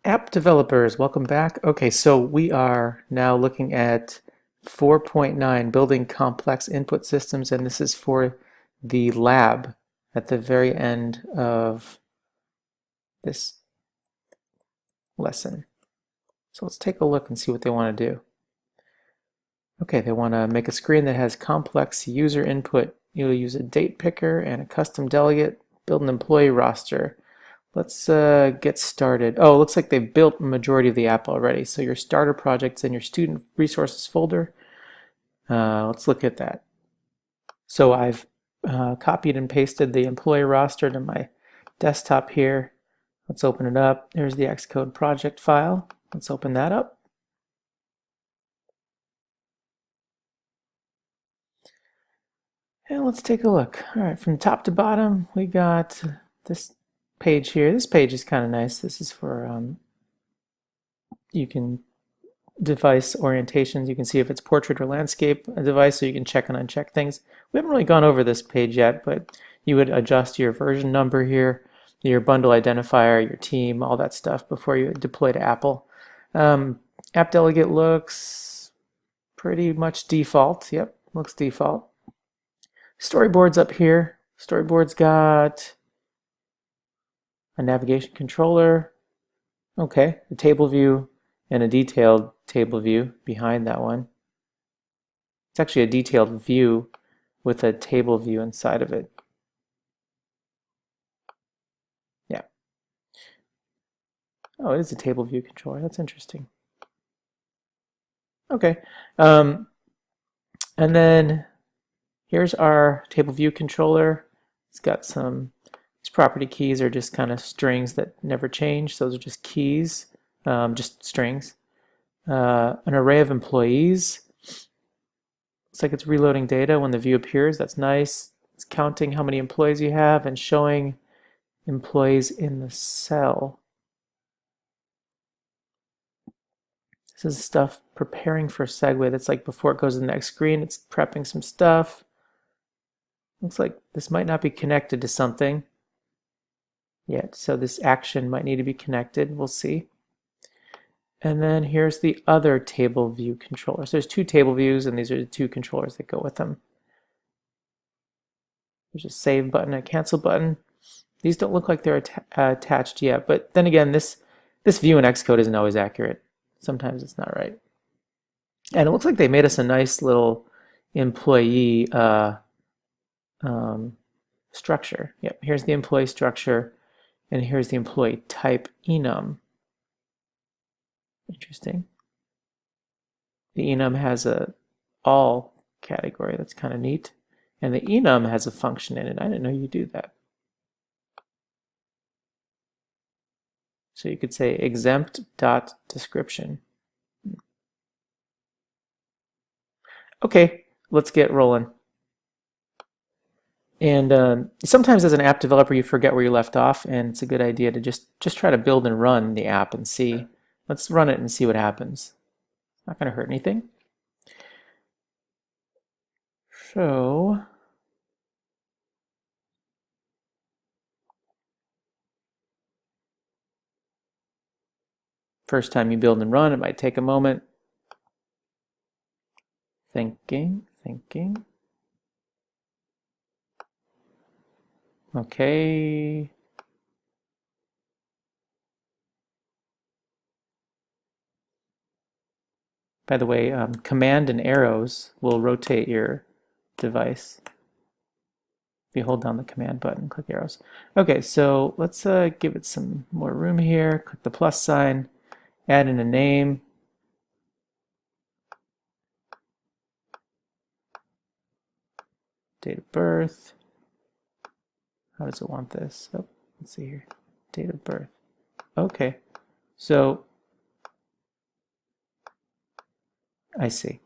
App developers, welcome back. Okay, so we are now looking at 4.9, building complex input systems, and this is for the lab at the very end of this lesson. So let's take a look and see what they want to do. Okay, they want to make a screen that has complex user input. You'll use a date picker and a custom delegate, build an employee roster. Let's get started. Oh, it looks like they've built a majority of the app already. So your starter project's in your student resources folder. Let's look at that. So I've copied and pasted the employee roster to my desktop here. Let's open it up. There's the Xcode project file. Let's open that up. And let's take a look. All right, from top to bottom, we got this page here. This page is kind of nice. This is for you can device orientations. You can see if it's portrait or landscape a device, so you can check and uncheck things. We haven't really gone over this page yet, but you would adjust your version number here, your bundle identifier, your team, all that stuff before you deploy to Apple. App Delegate looks pretty much default. Yep, looks default. Storyboard's up here. Storyboard's got a navigation controller. Okay, a table view and a detailed table view behind that one. It's actually a detailed view with a table view inside of it. Yeah. Oh, it is a table view controller. That's interesting. Okay. And then here's our table view controller. It's got these property keys are just kind of strings that never change. Those are just keys, just strings. An array of employees. Looks like it's reloading data when the view appears. That's nice. It's counting how many employees you have and showing employees in the cell. This is stuff preparing for segue. That's like before it goes to the next screen, it's prepping some stuff. Looks like this might not be connected to something yet, so this action might need to be connected. We'll see. And then here's the other table view controller. So there's two table views, and these are the two controllers that go with them. There's a save button, a cancel button. These don't look like they're attached yet, but then again, this view in Xcode isn't always accurate. Sometimes it's not right. And it looks like they made us a nice little employee structure. Yep, here's the employee structure, and here's the employee type enum. Interesting. The enum has a all category. That's kind of neat. And the enum has a function in it. I didn't know you do that. So you could say exempt.description. Okay, let's get rolling. And sometimes as an app developer, you forget where you left off, and it's a good idea to just try to build and run the app and see. Let's run it and see what happens. Not going to hurt anything. So first time you build and run, it might take a moment. Thinking. Okay. By the way, command and arrows will rotate your device. If you hold down the command button, click arrows. Okay, so let's give it some more room here. Click the plus sign, add in a name. Date of birth. How does it want this? Oh, let's see here. Date of birth. Okay, so I see.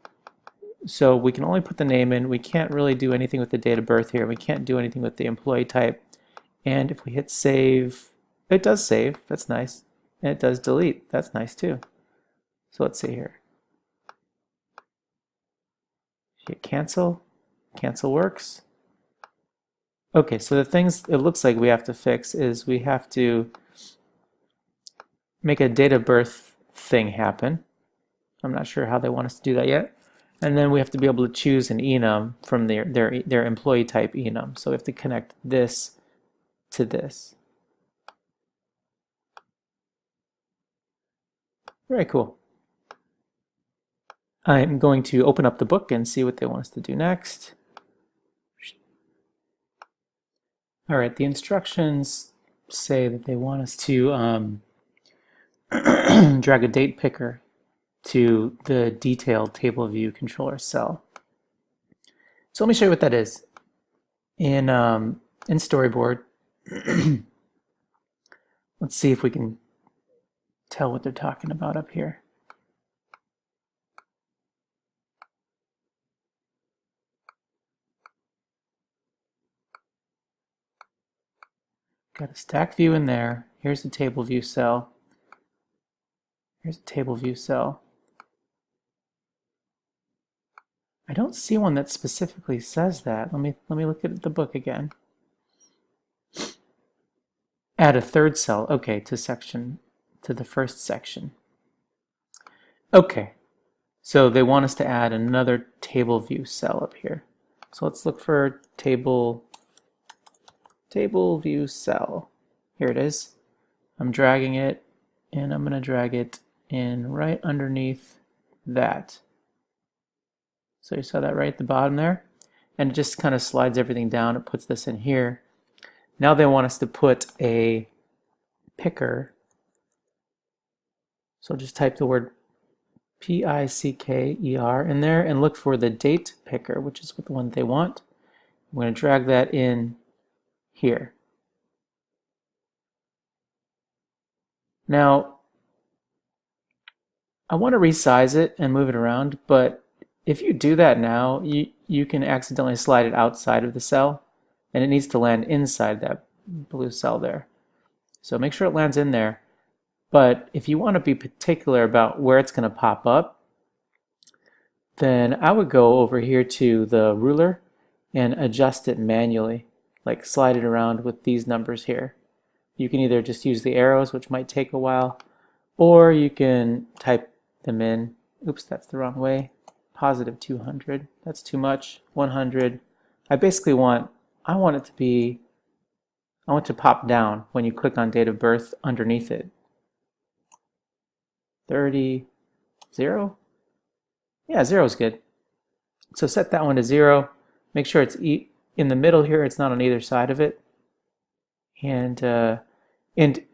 So we can only put the name in. We can't really do anything with the date of birth here. We can't do anything with the employee type. And if we hit save, it does save. That's nice. And it does delete. That's nice too. So let's see here. Hit cancel. Cancel works. Okay, so the things it looks like we have to fix is we have to make a date of birth thing happen. I'm not sure how they want us to do that yet. And then we have to be able to choose an enum from their employee type enum. So we have to connect this to this. Very cool. I'm going to open up the book and see what they want us to do next. All right, the instructions say that they want us to drag a date picker to the detailed table view controller cell. So let me show you what that is. In Storyboard, let's see if we can tell what they're talking about up here. Got a stack view in there. Here's the table view cell. Here's a table view cell. I don't see one that specifically says that. Let me look at the book again. Add a third cell. Okay, to the first section. Okay, so they want us to add another table view cell up here. So let's look for table view cell. Here it is. I'm dragging it, and I'm going to drag it in right underneath that. So you saw that right at the bottom there? And it just kind of slides everything down. It puts this in here. Now they want us to put a picker. So just type the word P-I-C-K-E-R in there and look for the date picker, which is the one they want. I'm going to drag that in here. Now, I want to resize it and move it around, but if you do that now, you can accidentally slide it outside of the cell, and it needs to land inside that blue cell there. So make sure it lands in there. But if you want to be particular about where it's going to pop up, then I would go over here to the ruler and adjust it manually, like slide it around with these numbers here. You can either just use the arrows, which might take a while, or you can type them in. Oops, that's the wrong way. Positive 200, that's too much. 100. I want it to pop down when you click on date of birth underneath it. 30, 0? Yeah, 0 is good. So set that one to 0. Make sure it's in the middle here, it's not on either side of it. And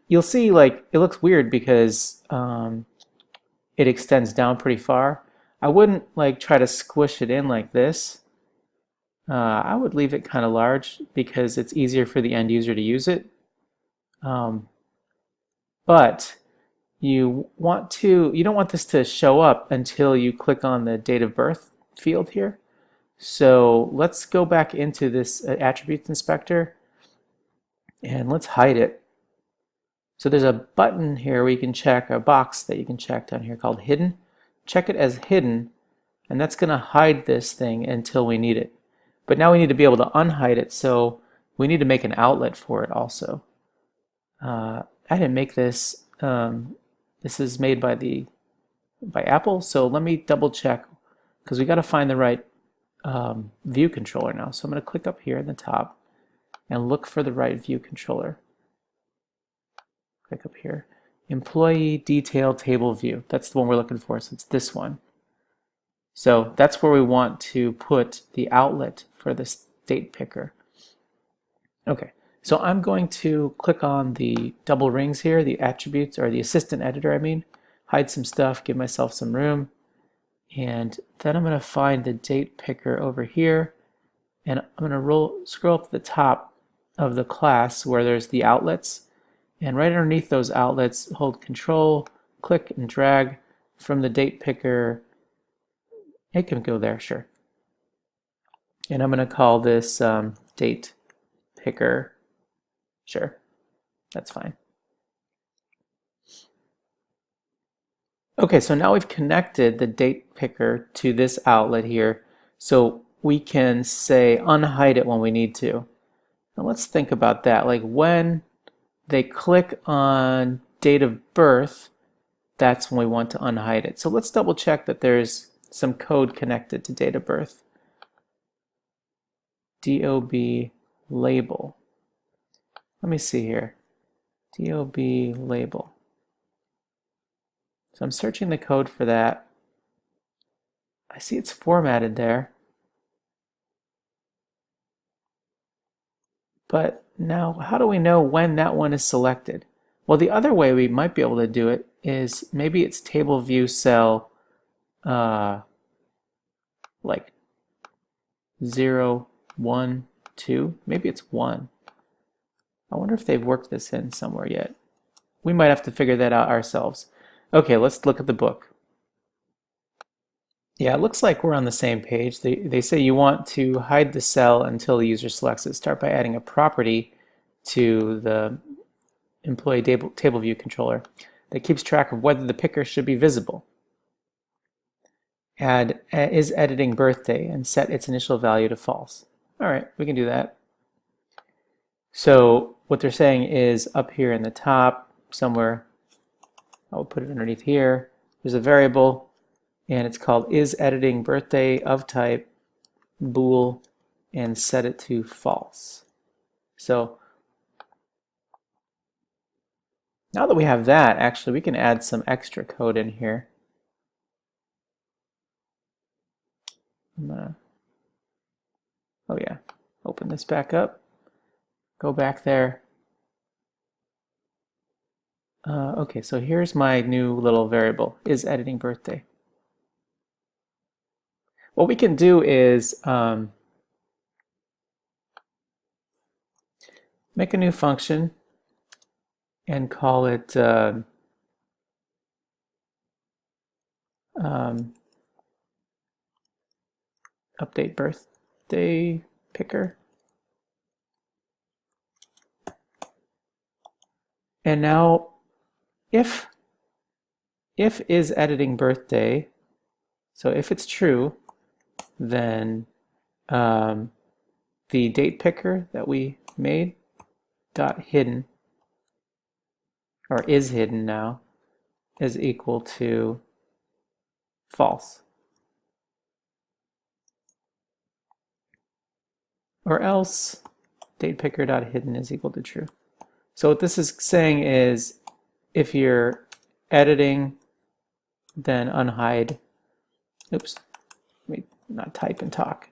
you'll see, like, it looks weird because it extends down pretty far. I wouldn't like try to squish it in like this. I would leave it kind of large because it's easier for the end user to use it. But you don't want this to show up until you click on the date of birth field here. So let's go back into this attributes inspector and let's hide it. So there's a button here where you can check, a box that you can check down here called hidden. Check it as hidden, and that's going to hide this thing until we need it. But now we need to be able to unhide it, so we need to make an outlet for it also. I didn't make this. This is made by Apple, so let me double check because we got to find the right view controller now. So I'm going to click up here at the top and look for the right view controller. Click up here. Employee Detail Table View. That's the one we're looking for, so it's this one. So that's where we want to put the outlet for this date picker. Okay, so I'm going to click on the double rings here, the attributes, or the assistant editor, I mean, hide some stuff, give myself some room, and then I'm going to find the date picker over here, and I'm going to scroll up to the top of the class where there's the outlets. And right underneath those outlets, hold Control, click and drag from the date picker. It can go there, sure. And I'm going to call this date picker. Sure, that's fine. Okay, so now we've connected the date picker to this outlet here, so we can say unhide it when we need to. Now let's think about that. Like when they click on date of birth, that's when we want to unhide it. So let's double check that there's some code connected to date of birth. DOB label. Let me see here. DOB label. So I'm searching the code for that. I see it's formatted there. But now, how do we know when that one is selected? Well, the other way we might be able to do it is maybe it's table view cell like 0, 1, 2. Maybe it's 1. I wonder if they've worked this in somewhere yet. We might have to figure that out ourselves. Okay, let's look at the book. Yeah, it looks like we're on the same page. They say you want to hide the cell until the user selects it. Start by adding a property to the employee table view controller that keeps track of whether the picker should be visible. Add is editing birthday and set its initial value to false. All right, we can do that. So what they're saying is up here in the top somewhere, I'll put it underneath here, there's a variable and it's called is editing birthday of type bool and set it to false. So now that we have that, actually we can add some extra code in here. Oh yeah, open this back up, go back there. Okay, so here's my new little variable, is editing birthday. What we can do is make a new function and call it update birthday picker. And now if is editing birthday, so if it's true, then the date picker that we made dot hidden, or is hidden now, is equal to false. Or else date picker dot hidden is equal to true. So what this is saying is if you're editing, then unhide. Oops, let me not type and talk.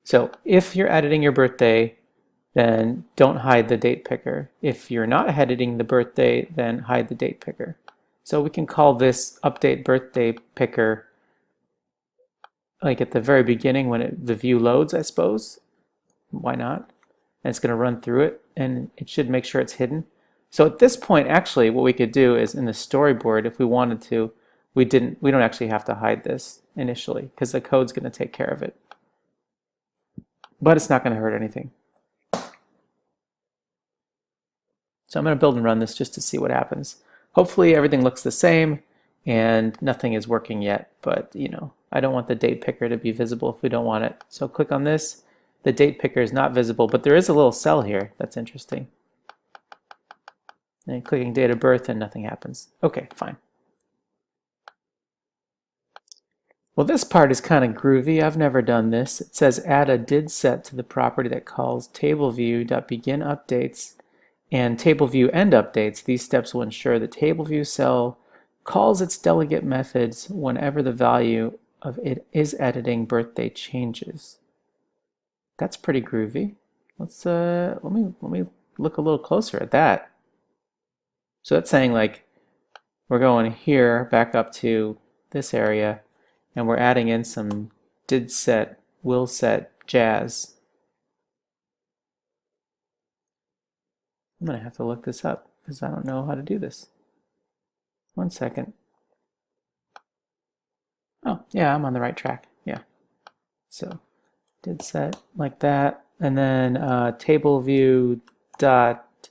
So if you're editing your birthday, then don't hide the date picker. If you're not editing the birthday, then hide the date picker. So we can call this update birthday picker like at the very beginning when the view loads, I suppose. Why not? And it's going to run through it and it should make sure it's hidden. So at this point, actually, what we could do is in the storyboard, if we wanted to, we don't actually have to hide this initially because the code's going to take care of it. But it's not going to hurt anything. So I'm going to build and run this just to see what happens. Hopefully everything looks the same and nothing is working yet, but you know, I don't want the date picker to be visible if we don't want it. So click on this. The date picker is not visible, but there is a little cell here. That's interesting. And clicking date of birth and nothing happens. Okay, fine. Well, this part is kind of groovy. I've never done this. It says add a DidSet to the property that calls TableView.beginUpdates and TableViewEndUpdates. These steps will ensure the TableView cell calls its delegate methods whenever the value of it is editing birthday changes. That's pretty groovy. Let's let me look a little closer at that. So that's saying like we're going here back up to this area and we're adding in some DidSet, will set jazz. I'm gonna have to look this up because I don't know how to do this. 1 second. Oh, yeah, I'm on the right track. Yeah. So DidSet like that, and then TableView dot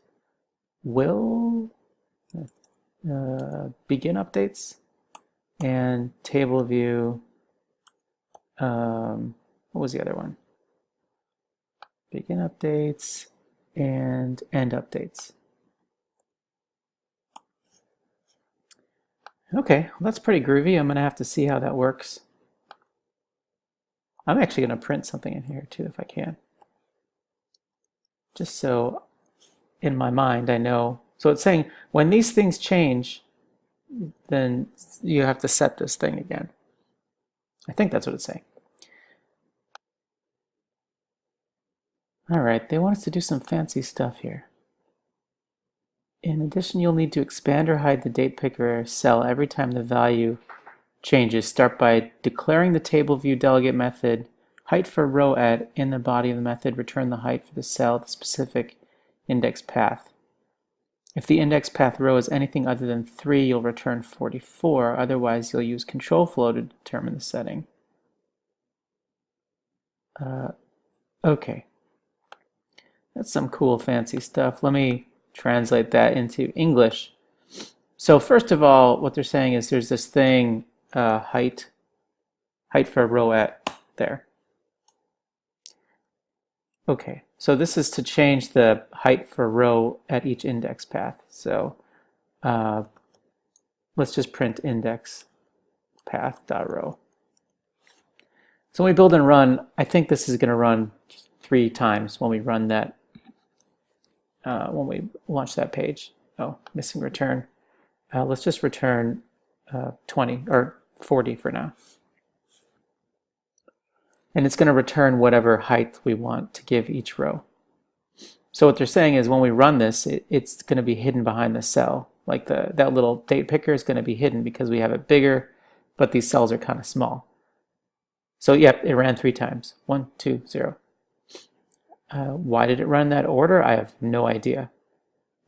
will begin updates and TableView. What was the other one? Begin updates and end updates. Okay, well, that's pretty groovy. I'm going to have to see how that works. I'm actually going to print something in here too if I can. Just so in my mind I know. So it's saying when these things change, then you have to set this thing again. I think that's what it's saying. All right, they want us to do some fancy stuff here. In addition, you'll need to expand or hide the date picker cell every time the value changes. Start by declaring the TableViewDelegate method height for row at in the body of the method. Return the height for the cell at the specific index path. If the index path row is anything other than 3, you'll return 44. Otherwise, you'll use control flow to determine the setting. Okay. That's some cool fancy stuff. Let me translate that into English. So first of all, what they're saying is there's this thing, height for a row at there. Okay, so this is to change the height for row at each index path. So let's just print index path.row. So when we build and run, I think this is going to run 3 times when we run that, when we launch that page. Oh, missing return. Let's just return 20 or 40 for now. And it's going to return whatever height we want to give each row. So what they're saying is when we run this, it's going to be hidden behind the cell. Like that little date picker is going to be hidden because we have it bigger, but these cells are kind of small. So yep, it ran 3 times. 1, 2, 0. Why did it run in that order? I have no idea.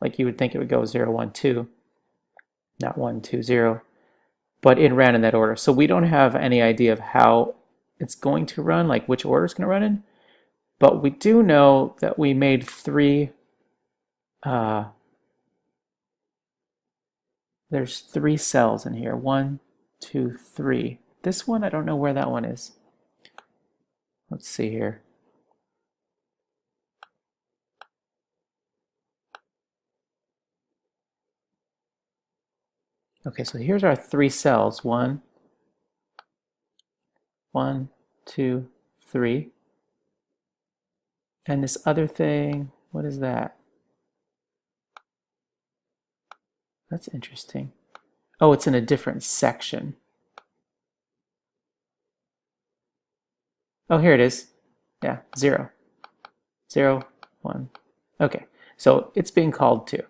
Like you would think it would go 0, 1, 2, not 1, 2, 0. But it ran in that order. So we don't have any idea of how it's going to run, like which order it's going to run in. But we do know that we made 3, there's 3 cells in here. 1, 2, 3. This one, I don't know where that one is. Let's see here. Okay, so here's our 3 cells. 1, 1, 2, 3. And this other thing, what is that? That's interesting. Oh, it's in a different section. Oh, here it is. Yeah, 0, 0, 1. Okay, so it's being called 2.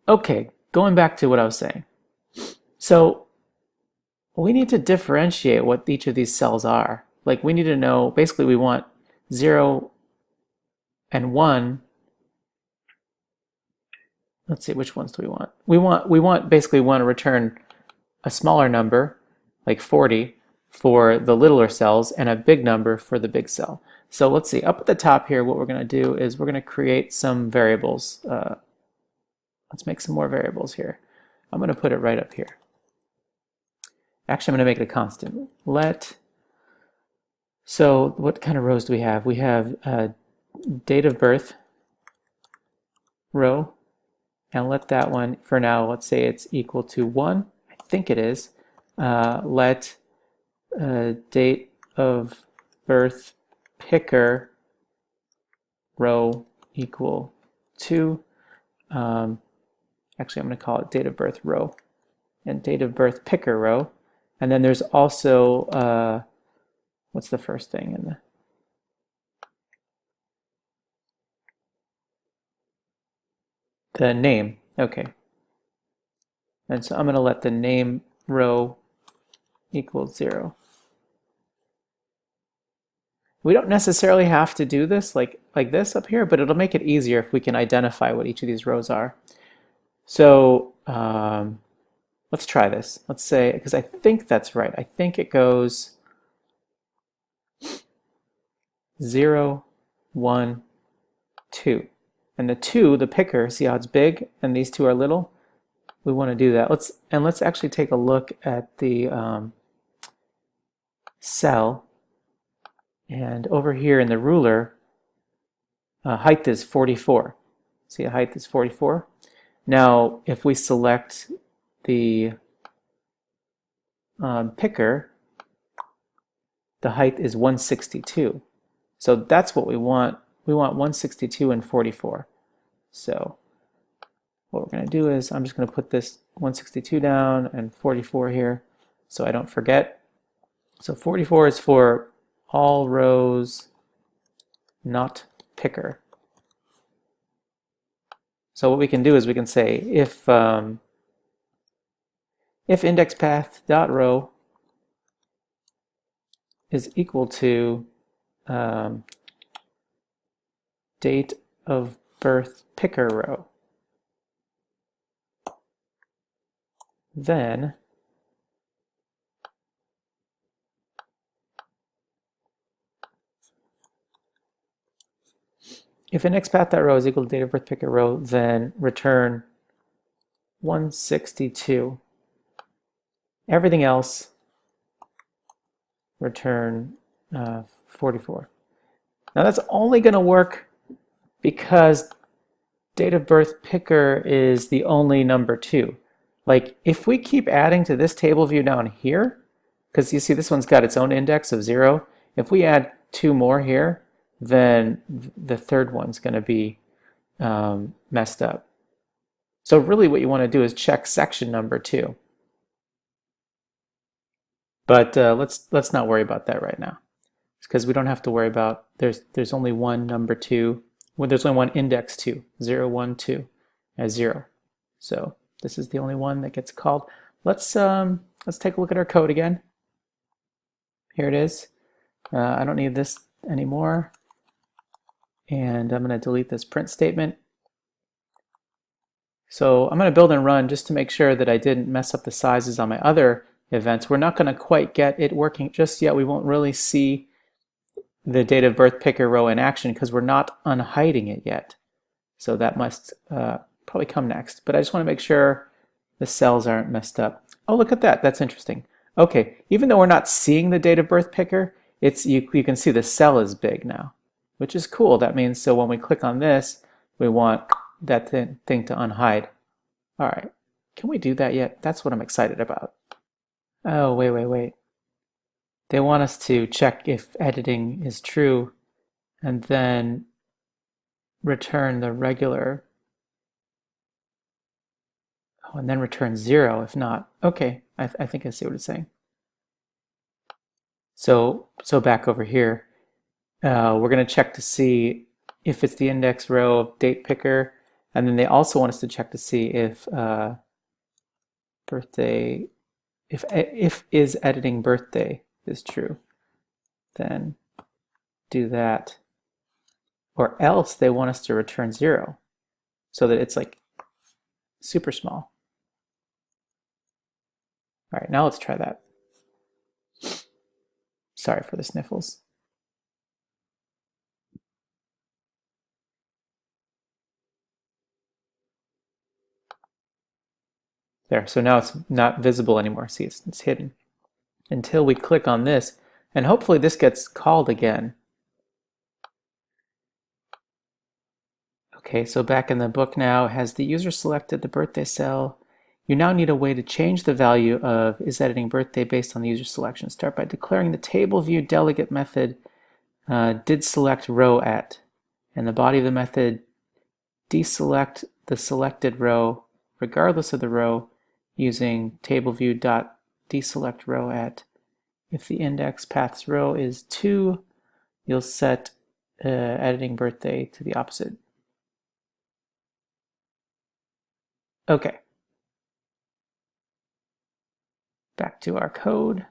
Okay, going back to what I was saying. So we need to differentiate what each of these cells are. Like we need to know, basically we want 0 and 1. Let's see, which ones do we want? We want basically want to return a smaller number, like 40, for the littler cells and a big number for the big cell. So let's see, up at the top here, what we're going to do is we're going to create some variables. Let's make some more variables here. I'm going to put it right up here. Actually, I'm going to make it a constant. So what kind of rows do we have? We have date of birth row, and let that one, for now, let's say it's equal to 1. I think it is. Let date of birth picker row equal 2. Actually, I'm going to call it date of birth row and date of birth picker row. And then there's also, what's the first thing in the name. Okay. And so I'm going to let the name row equal 0. We don't necessarily have to do this like this up here, but it'll make it easier if we can identify what each of these rows are. So let's try this. Let's say, because I think that's right. I think it goes 0, 1, 2. And the 2, the picker, see how it's big and these 2 are little? We want to do that. Let's actually take a look at the cell. And over here in the ruler, height is 44. See, height is 44. Now, if we select the picker, the height is 162. So that's what we want. We want 162 and 44. So what we're going to do is I'm just going to put this 162 down and 44 here so I don't forget. So 44 is for all rows not picker. So what we can do is we can say if index path dot row is equal to date of birth picker row, then if index path.row is equal to date of birth picker row, then return 162. Everything else return 44. Now that's only going to work because date of birth picker is the only number 2. Like if we keep adding to this table view down here, because you see this one's got its own index of 0, if we add 2 more here, then the third one's going to be messed up. So really what you want to do is check section number 2. But let's not worry about that right now, because we don't have to worry about there's only one number 2. Well, there's only one index 2, 0, 1, 2 as 0. So this is the only one that gets called. Let's take a look at our code again. Here it is. I don't need this anymore. And I'm going to delete this print statement. So I'm going to build and run just to make sure that I didn't mess up the sizes on my other events. We're not going to quite get it working just yet. We won't really see the date of birth picker row in action because we're not unhiding it yet. So that must probably come next. But I just want to make sure the cells aren't messed up. Oh, look at that. That's interesting. Okay, even though we're not seeing the date of birth picker, you can see the cell is big now, which is cool. That means so when we click on this, we want that thing to unhide. All right, can we do that yet? That's what I'm excited about. Oh, wait. They want us to check if editing is true and then return the regular. Oh, and then return 0 if not. Okay, I think I see what it's saying. So back over here, we're going to check to see if it's the index row of date picker, and then they also want us to check to see if birthday, if is editing birthday is true, then do that. Or else they want us to return 0 so that it's like super small. All right, now let's try that. Sorry for the sniffles. There, so now it's not visible anymore. See, it's hidden until we click on this, and hopefully this gets called again. Okay, so back in the book now, has the user selected the birthday cell? You now need a way to change the value of is editing birthday based on the user selection. Start by declaring the TableViewDelegate method DidSelect row at, and the body of the method deselect the selected row regardless of the row using TableView.deselect row at. If the index path's row is 2, you'll set editing birthday to the opposite. Okay. Back to our code.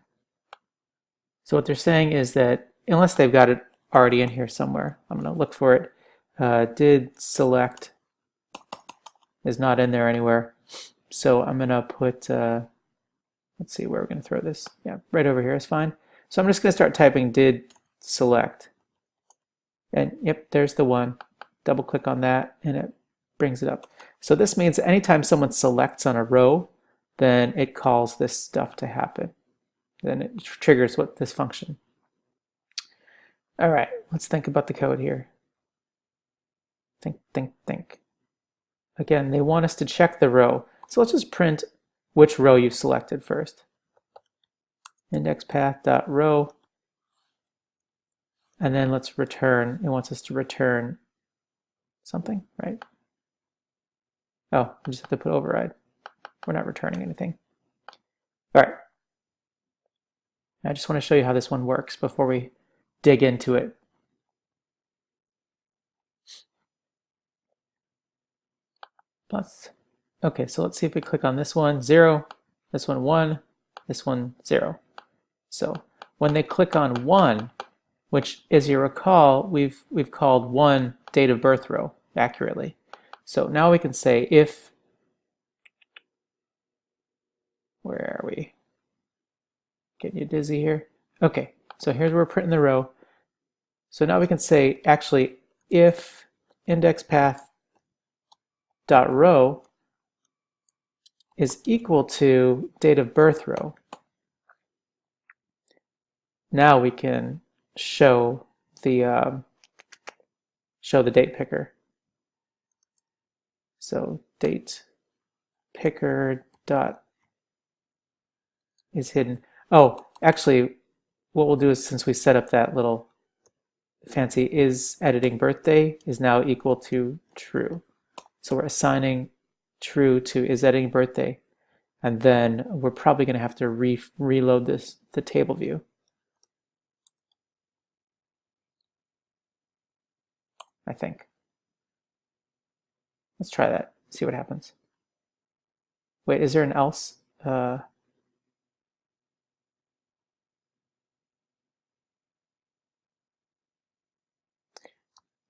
So what they're saying is that unless they've got it already in here somewhere, I'm going to look for it. DidSelect is not in there anywhere. So I'm going to put, let's see where we're going to throw this. Yeah, right over here is fine. So I'm just going to start typing DidSelect. And yep, there's the one. Double click on that and it brings it up. So this means anytime someone selects on a row, then it calls this stuff to happen. Then it triggers this function. All right, let's think about the code here. Think, think, think. Again, they want us to check the row. So let's just print which row you selected first. IndexPath.row. And then let's return, it wants us to return something, right? Oh, we just have to put override. We're not returning anything. All right. I just want to show you how this one works before we dig into it. Plus, okay, so let's see if we click on this one, 0, this one 1, this one 0. So when they click on 1, which, as you recall, we've called 1 date of birth row accurately. So now we can say if, where are we? Getting you dizzy here. Okay, so here's where we're printing the row. So now we can say, actually, if indexPath.row is equal to date of birth row, now we can show the date picker. So date picker dot is hidden. Oh, actually, what we'll do is, since we set up that little fancy is editing birthday is now equal to true. So we're assigning true to is editing birthday, and then we're probably going to have to reload the table view. I think. Let's try that, see what happens. Wait, is there an else?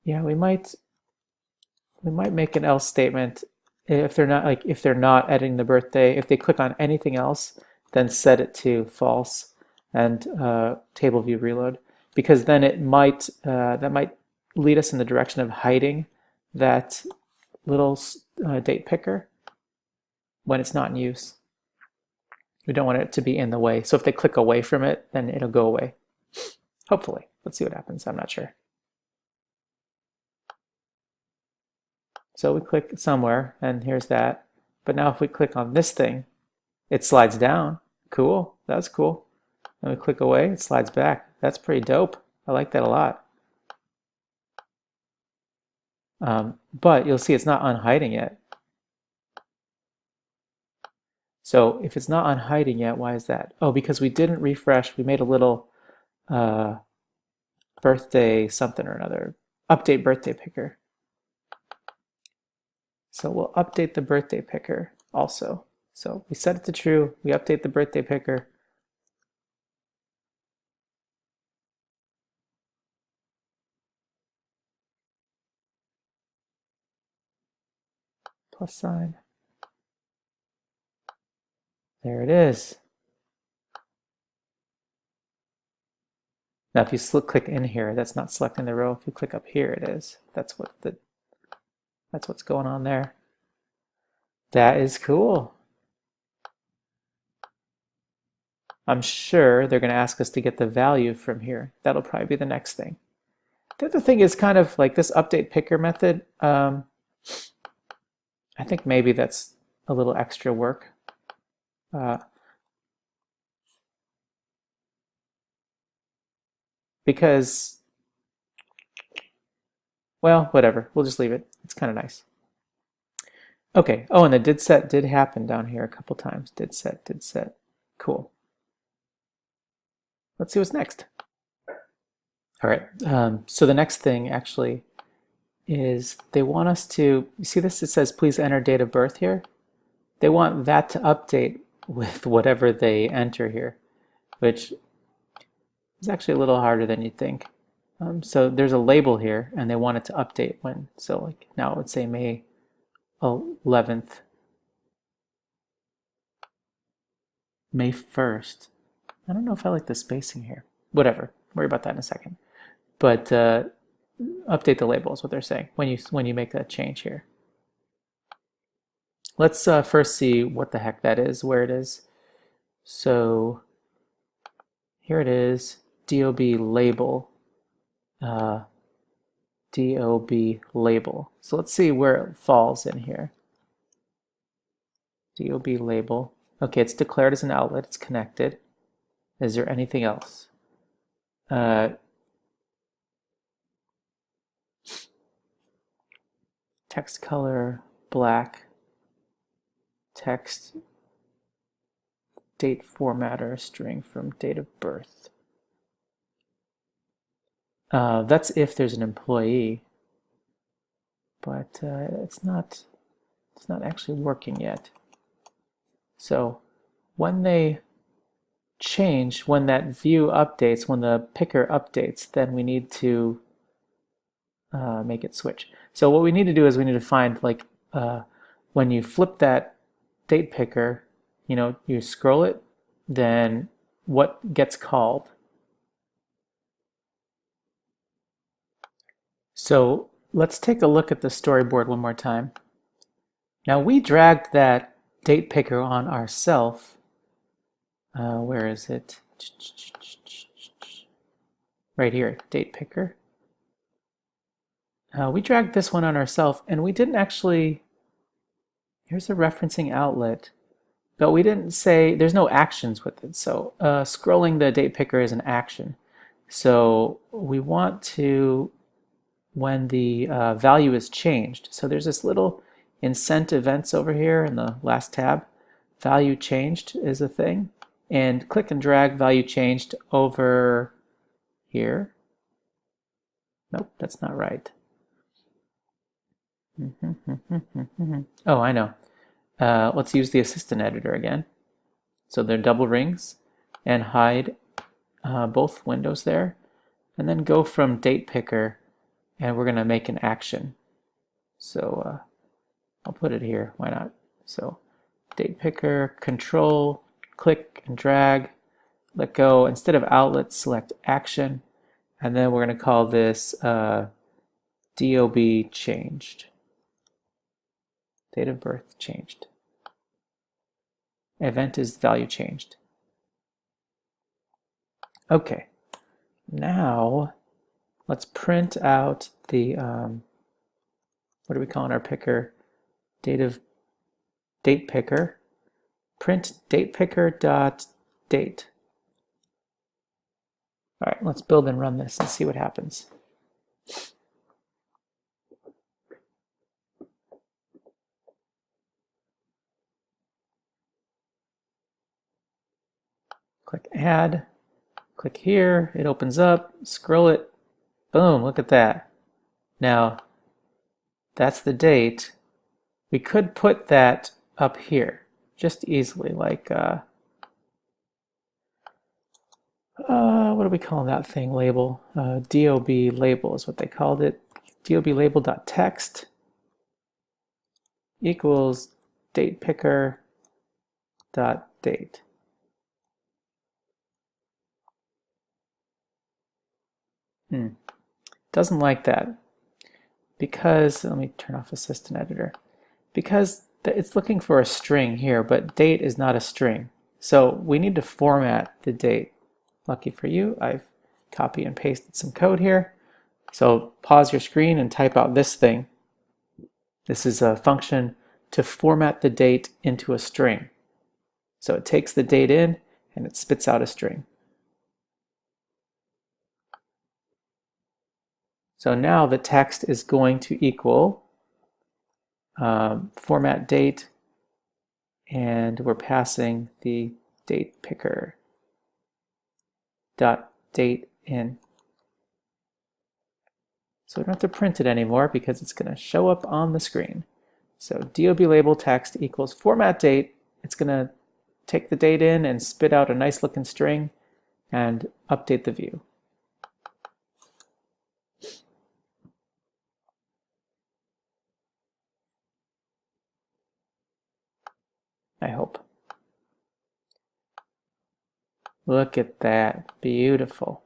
Yeah, we might make an else statement if they're not editing the birthday. If they click on anything else, then set it to false and table view reload, because then it might that might lead us in the direction of hiding that little date picker when it's not in use. We don't want it to be in the way. So if they click away from it, then it'll go away. Hopefully. Let's see what happens. I'm not sure. So we click somewhere, and here's that. But now if we click on this thing, it slides down. Cool. That's cool. And we click away, it slides back. That's pretty dope. I like that a lot. But you'll see it's not unhiding yet. So if it's not unhiding yet, why is that? Oh, because we didn't refresh. We made a little birthday something or another. Update birthday picker. So we'll update the birthday picker also. So we set it to true. We update the birthday picker. Plus sign. There it is. Now if you click in here, that's not selecting the row. If you click up here, it is. That's what's going on there. That is cool. I'm sure they're going to ask us to get the value from here. That'll probably be the next thing. The other thing is kind of like this update picker method. I think maybe that's a little extra work. Because, well, whatever. We'll just leave it. It's kind of nice. Okay. Oh, and the DidSet did happen down here a couple times. DidSet, DidSet. Cool. Let's see what's next. All right. So the next thing actually is they want us to, you see this? It says, please enter date of birth here. They want that to update with whatever they enter here, which is actually a little harder than you'd think. So there's a label here, and they want it to update when. So like now it would say May 11th, May 1st. I don't know if I like the spacing here. Whatever. Worry about that in a second. But update the label is what they're saying when you make that change here. Let's first see what the heck that is, where it is. So here it is, DOB label. DOB label. So let's see where it falls in here. DOB label. Okay, it's declared as an outlet. It's connected. Is there anything else? Text color, black. Text, date formatter, string from date of birth. That's if there's an employee, but it's not actually working yet. So when they change, when that view updates, when the picker updates, then we need to make it switch. So what we need to do is we need to find, like, when you flip that date picker, you scroll it, then what gets called. So let's take a look at the storyboard one more time. Now we dragged that date picker on ourselves. Where is it? Right here, date picker. We dragged this one on ourselves, and we didn't actually, here's a referencing outlet, but we didn't say, there's no actions with it. So scrolling the date picker is an action. So we want to, when the value is changed, so there's this little incent events over here in the last tab. Value changed is a thing, and click and drag value changed over here. Nope, that's not right. Oh, I know. Let's use the assistant editor again. So they're double rings, and hide both windows there, and then go from date picker, and we're going to make an action. So I'll put it here, why not? So date picker, control, click and drag, let go. Instead of outlet, select action, and then we're going to call this DOB changed. Date of birth changed. Event is value changed. Okay, now let's print out the, what are we calling our picker? Date picker. Print date picker dot date. All right, let's build and run this and see what happens. Click add, click here, it opens up, scroll it, boom, look at that. Now, that's the date. We could put that up here, just easily, like, what are we calling that thing, label? DOB label is what they called it. DOB label.text equals date picker dot date. Doesn't like that because, let me turn off assistant editor, because it's looking for a string here, but date is not a string. So we need to format the date. Lucky for you, I've copy and pasted some code here. So pause your screen and type out this thing. This is a function to format the date into a string. So it takes the date in and it spits out a string. So now the text is going to equal format date, and we're passing the date picker dot date in. So we don't have to print it anymore because it's going to show up on the screen. So DOB label text equals format date. It's going to take the date in and spit out a nice looking string and update the view. I hope. Look at that, beautiful.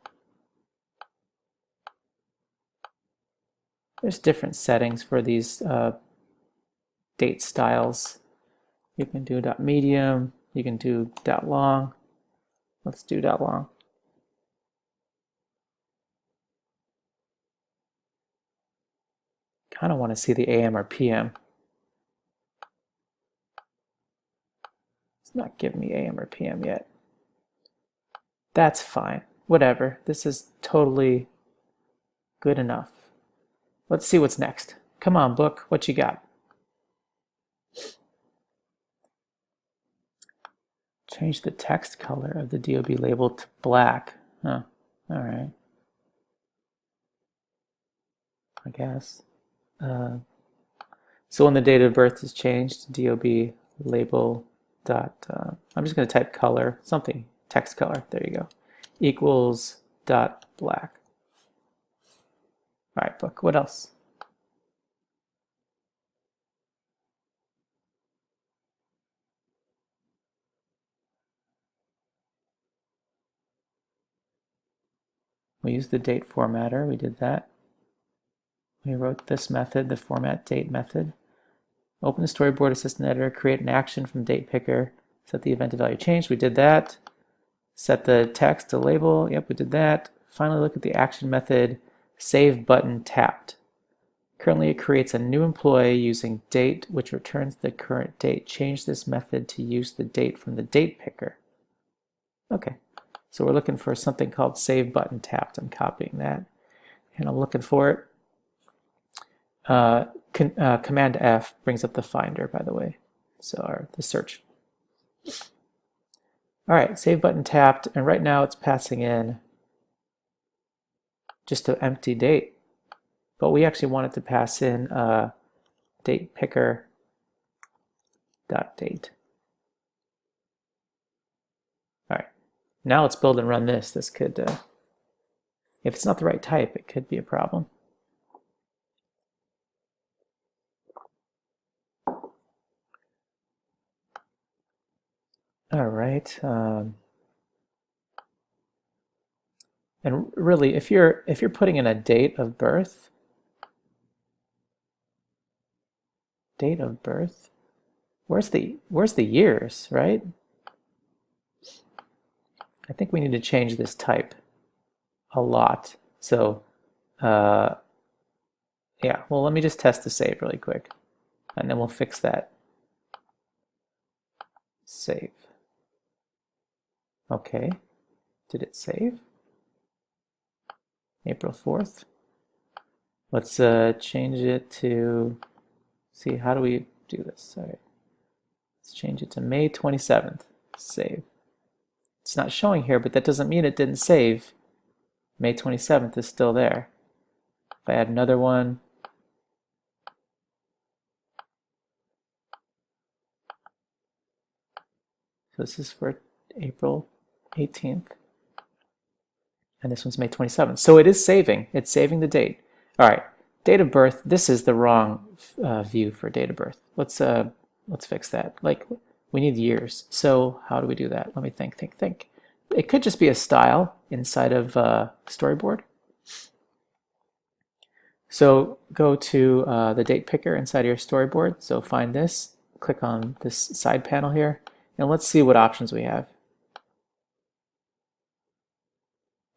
There's different settings for these date styles. You can do .medium, you can do .long. Let's do .long. kind of want to see the AM or PM. It's not giving me AM or PM yet. That's fine. Whatever. This is totally good enough. Let's see what's next. Come on, book. What you got? Change the text color of the DOB label to black. Huh. All right. I guess. So when the date of birth is changed, DOB label dot, I'm just going to type color, something, text color, there you go, equals dot black. All right, book, what else? We used the date formatter, we did that. We wrote this method, the format date method. Open the storyboard assistant editor, create an action from date picker, set the event to value changed, we did that. Set the text to label, yep, we did that. Finally, look at the action method, save button tapped. Currently, it creates a new employee using date, which returns the current date. Change this method to use the date from the date picker. Okay, so we're looking for something called save button tapped. I'm copying that, and I'm looking for it. Command F brings up the Finder, by the way, so the search. All right, save button tapped, and right now it's passing in just an empty date, but we actually want it to pass in date picker dot date. All right, now let's build and run this. This could, if it's not the right type, it could be a problem. All right, and really, if you're putting in a date of birth, where's the years, right? I think we need to change this type a lot. So, yeah. Well, let me just test the save really quick, and then we'll fix that. Save. Okay, did it save? April 4th. Let's change it to, see, how do we do this? All right. Let's change it to May 27th. Save. It's not showing here, but that doesn't mean it didn't save. May 27th is still there. If I add another one, so this is for April 18th, and this one's May 27th. So it is saving. It's saving the date. All right, date of birth. This is the wrong view for date of birth. Let's fix that. Like, we need years. So how do we do that? Let me think. It could just be a style inside of storyboard. So go to the date picker inside of your storyboard. So find this, click on this side panel here, and let's see what options we have.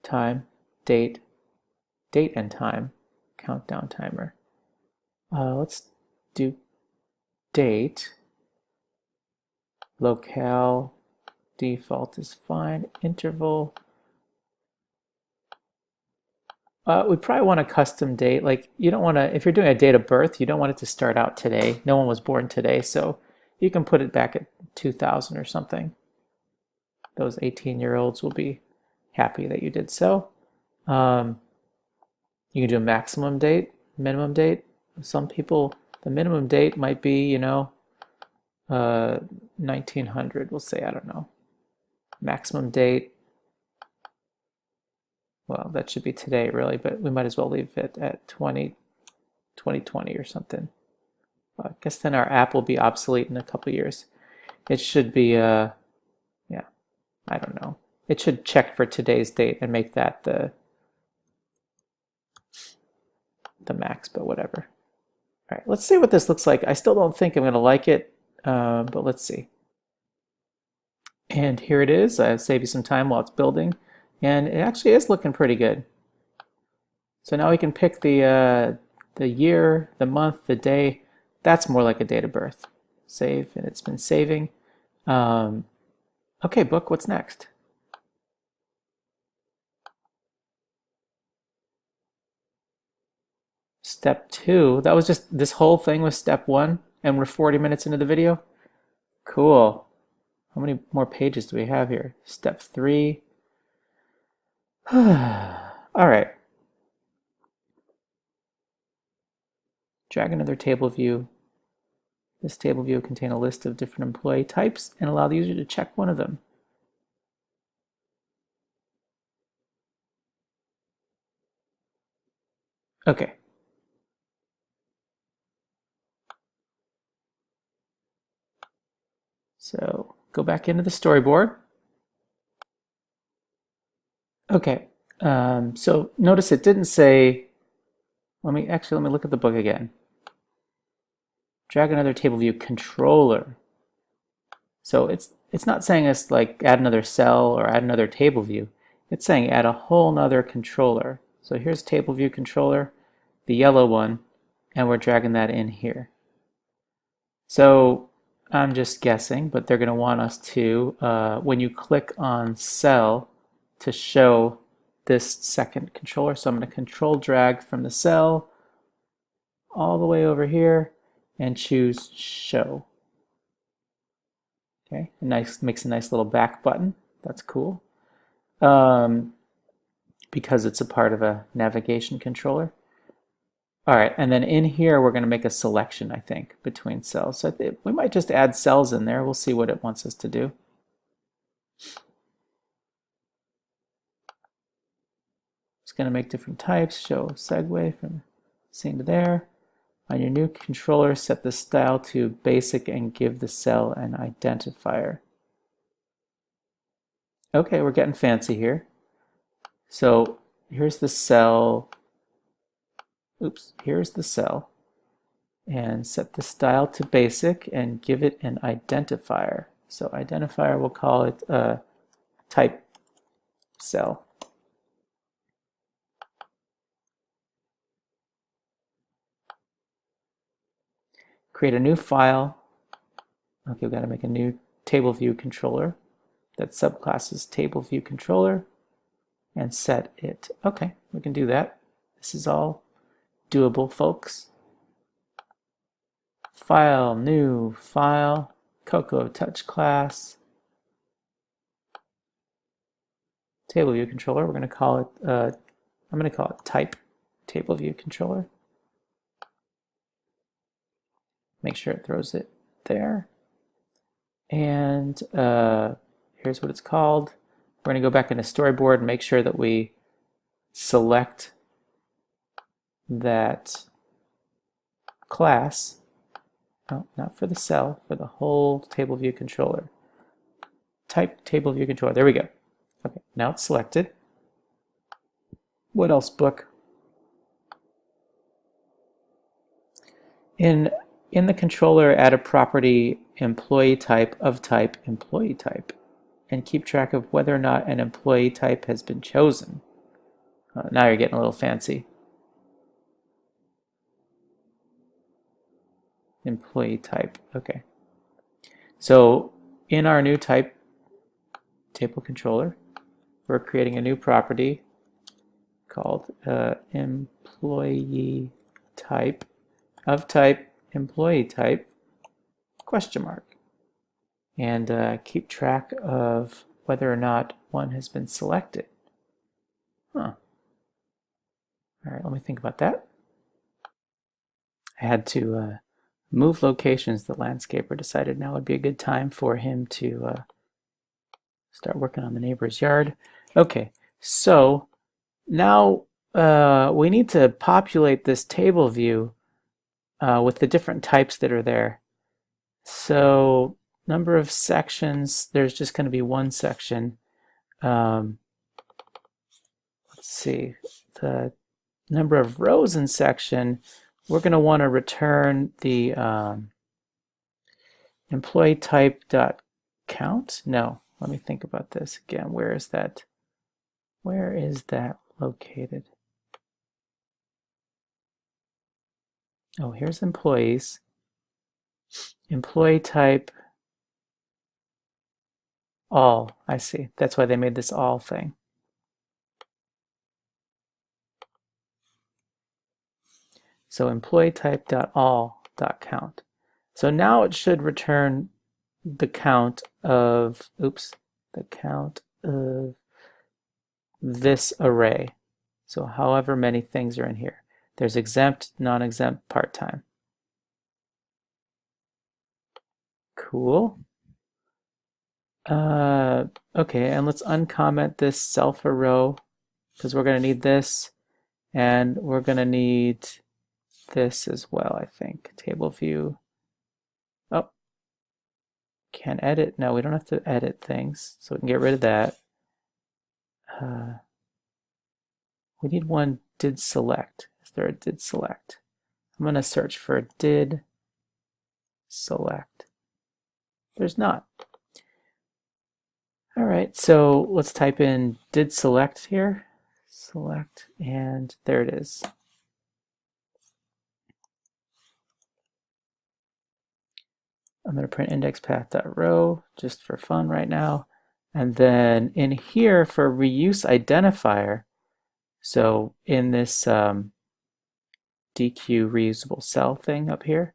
Time, date and time, countdown timer. Let's do date, locale, default is fine, interval. We probably want a custom date. Like, you don't want to, if you're doing a date of birth, you don't want it to start out today. No one was born today, so you can put it back at 2000 or something. Those 18-year-olds will be happy that you did so. You can do a maximum date, minimum date. Some people, the minimum date might be, 1900, we'll say, I don't know. Maximum date, well, that should be today, really, but we might as well leave it at 2020 or something. I guess then our app will be obsolete in a couple years. It should be, yeah, I don't know. It should check for today's date and make that the max, but whatever. All right, let's see what this looks like. I still don't think I'm going to like it, but let's see. And here it is. I'll save you some time while it's building. And it actually is looking pretty good. So now we can pick the The year, the month, the day, that's more like a date of birth. Save, and it's been saving. Okay, book, what's next? Step 2, that was just, this whole thing was step 1, and we're 40 minutes into the video? Cool. How many more pages do we have here? Step 3. All right. Drag another table view. This table view will contain a list of different employee types and allow the user to check one of them. Okay. So go back into the storyboard. Okay. So notice it didn't say, let me look at the book again. Drag another table view controller. So it's not saying us like add another cell or add another table view. It's saying add a whole nother controller. So here's table view controller, the yellow one, and we're dragging that in here. So I'm just guessing, but they're going to want us to, when you click on cell, to show this second controller. So I'm going to control drag from the cell all the way over here and choose show. Okay, makes a nice little back button. That's cool. Because it's a part of a navigation controller. All right, and then in here we're going to make a selection, I think, between cells. So we might just add cells in there. We'll see what it wants us to do. It's going to make different types, show segue from scene to there. On your new controller, set the style to basic and give the cell an identifier. Okay, we're getting fancy here. So here's the cell. Oops, here's the cell. And set the style to basic and give it an identifier. So identifier, we'll call it a type cell. Create a new file. Okay, we've got to make a new table view controller that subclasses table view controller and set it. Okay, we can do that. This is all doable, folks. File, new file, Cocoa Touch class, table view controller. We're going to call it, I'm going to call it type table view controller. Make sure it throws it there. And here's what it's called. We're going to go back into storyboard and make sure that we select that class. Oh, not for the cell, for the whole table view controller. Type table view controller. There we go. Okay, now it's selected. What else, book? In the controller, add a property employee type of type employee type, and keep track of whether or not an employee type has been chosen. Now you're getting a little fancy. Employee type. Okay. So in our new type table controller, we're creating a new property called employee type of type employee type question mark, and keep track of whether or not one has been selected. Huh. All right, let me think about that. I had to move locations. The landscaper decided now would be a good time for him to start working on the neighbor's yard. Okay, so now we need to populate this table view with the different types that are there. So number of sections, there's just going to be one section. Let's see, the number of rows in section, we're going to want to return the employee type dot count. No, let me think about this again. Where is that? Where is that located? Oh, here's employees. Employee type all. I see. That's why they made this all thing. So employee type dot all dot count. So now it should return the count of, the count of this array. So however many things are in here. There's exempt, non-exempt, part-time. Cool. Okay, and let's uncomment this self a row because we're going to need this, and we're going to need this as well, I think. Table view. Oh, can't edit. No, we don't have to edit things, so we can get rid of that. We need one DidSelect. Is there a DidSelect? I'm going to search for DidSelect. There's not. All right, so let's type in DidSelect here. Select, and there it is. I'm going to print indexPath.row just for fun right now. And then in here for reuse identifier, so in this DQ reusable cell thing up here,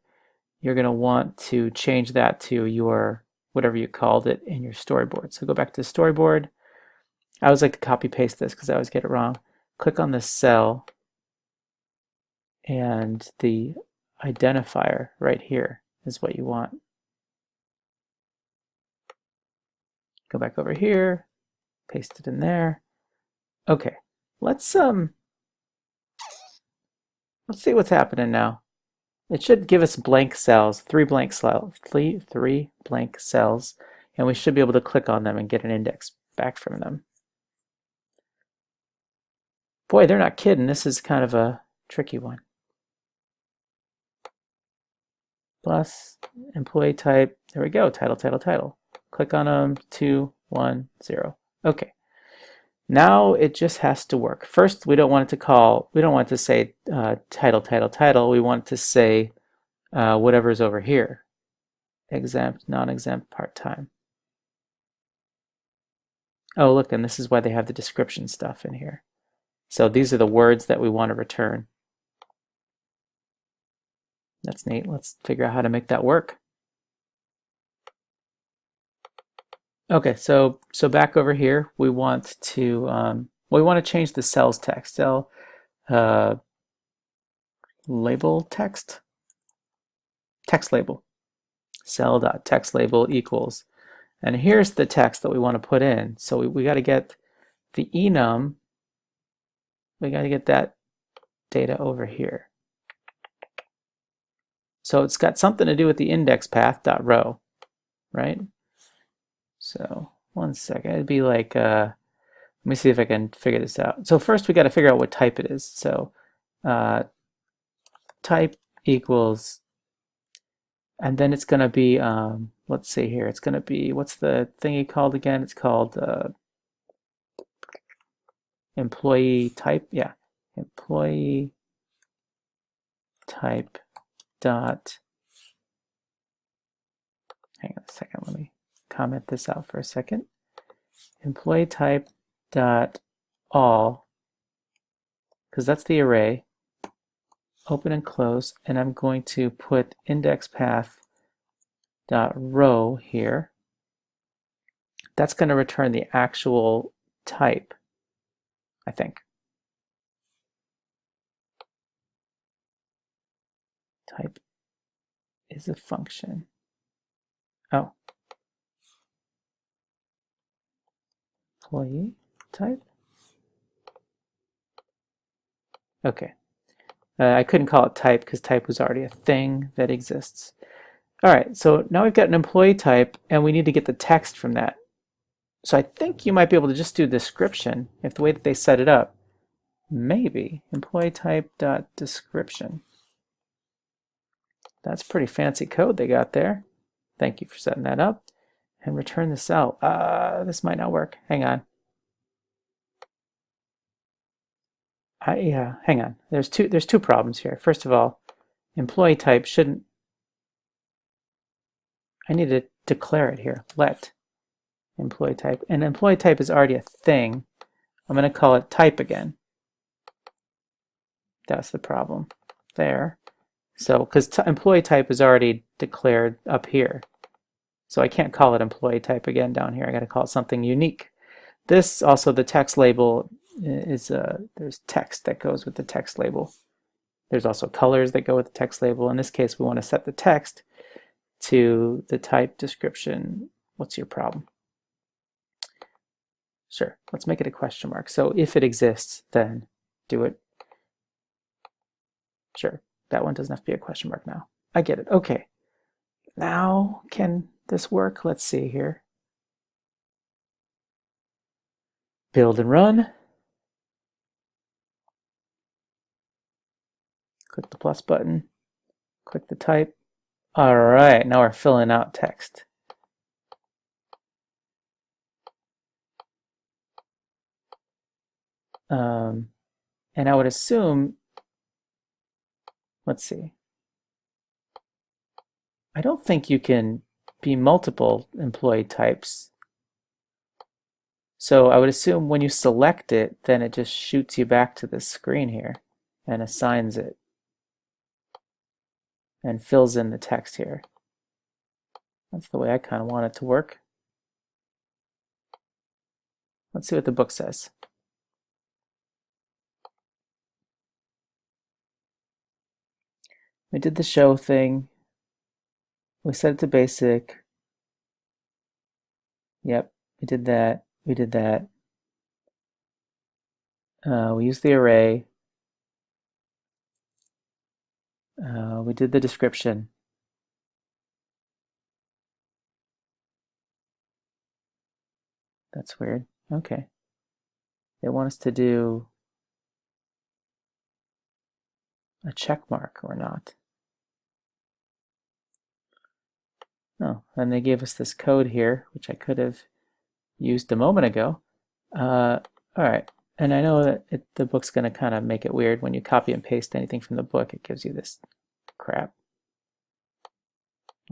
you're going to want to change that to your whatever you called it in your storyboard. So go back to the storyboard. I always like to copy paste this because I always get it wrong. Click on the cell and the identifier right here is what you want. Go back over here, paste it in there. Okay, let's see what's happening now. It should give us blank cells, three blank cells, and we should be able to click on them and get an index back from them. Boy, they're not kidding. This is kind of a tricky one. Plus employee type. There we go. Title, title, title. Click on them. 2, 1, 0. Okay. Now it just has to work. First, we don't want it to say title, title, title. We want it to say whatever's over here. Exempt, non-exempt, part-time. Oh, look, and this is why they have the description stuff in here. So these are the words that we want to return. That's neat. Let's figure out how to make that work. Okay, so back over here, we want to change the cells text. Cell label text label. Cell.text label equals, and here's the text that we want to put in. So we got to get the enum. We got to get that data over here. So it's got something to do with the index path.row, right? So 1 second, it'd be like, let me see if I can figure this out. So first we got to figure out what type it is. So type equals, and then it's going to be, let's see here, it's going to be, what's the thingy called again? It's called employee type. Yeah, employee type dot, hang on a second, let me comment this out for a second. Employee type dot all, because that's the array, open and close, and I'm going to put index path dot row here. That's going to return the actual type, I think. Type is a function. Oh. Employee type. Okay. I couldn't call it type because type was already a thing that exists. All right, so now we've got an employee type and we need to get the text from that. So I think you might be able to just do description if the way that they set it up. Maybe employee type dot description. That's pretty fancy code they got there. Thank you for setting that up. And return this out. This might not work. Hang on. Yeah, hang on. There's two problems here. First of all, employee type shouldn't, I need to declare it here, let employee type. And employee type is already a thing. I'm going to call it type again. That's the problem there. So, because employee type is already declared up here. So I can't call it employee type again down here. I got to call it something unique. This also, the text label is, there's text that goes with the text label. There's also colors that go with the text label. In this case, we want to set the text to the type description. What's your problem? Sure, let's make it a question mark. So if it exists, then do it. Sure, that one doesn't have to be a question mark now. I get it. Okay. Now, can this work? Let's see here. Build and run. Click the plus button. Click the type. All right, now we're filling out text. And I would assume, let's see. I don't think you can be multiple employee types. So I would assume when you select it, then it just shoots you back to this screen here and assigns it and fills in the text here. That's the way I kind of want it to work. Let's see what the book says. We did the show thing. We set it to basic. Yep, we did that. We did that. We used the array. We did the description. That's weird. Okay. They want us to do a check mark or not. Oh, and they gave us this code here, which I could have used a moment ago. All right, and I know that the book's going to kind of make it weird when you copy and paste anything from the book. It gives you this crap.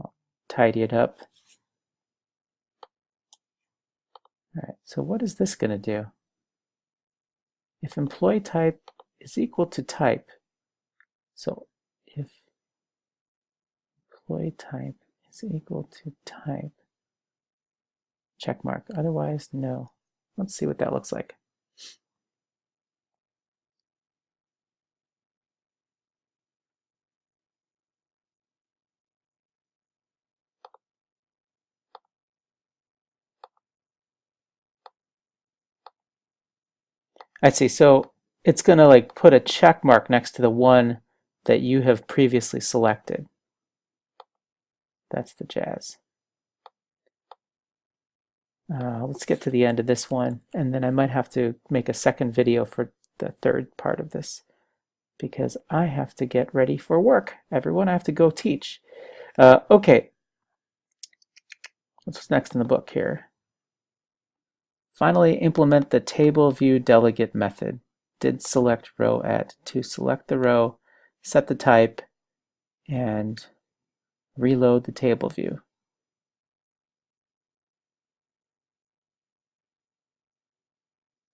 I'll tidy it up. All right, so what is this going to do? If employee type is equal to type, so if employee type is equal to type, check mark, otherwise no. Let's see what that looks like. I see, so it's going to like put a check mark next to the one that you have previously selected. That's the jazz. Let's get to the end of this one, and then I might have to make a second video for the third part of this because I have to get ready for work. Everyone, I have to go teach. Okay, what's next in the book here? Finally, implement the TableViewDelegate method. DidSelect row at to select the row, set the type, and reload the table view.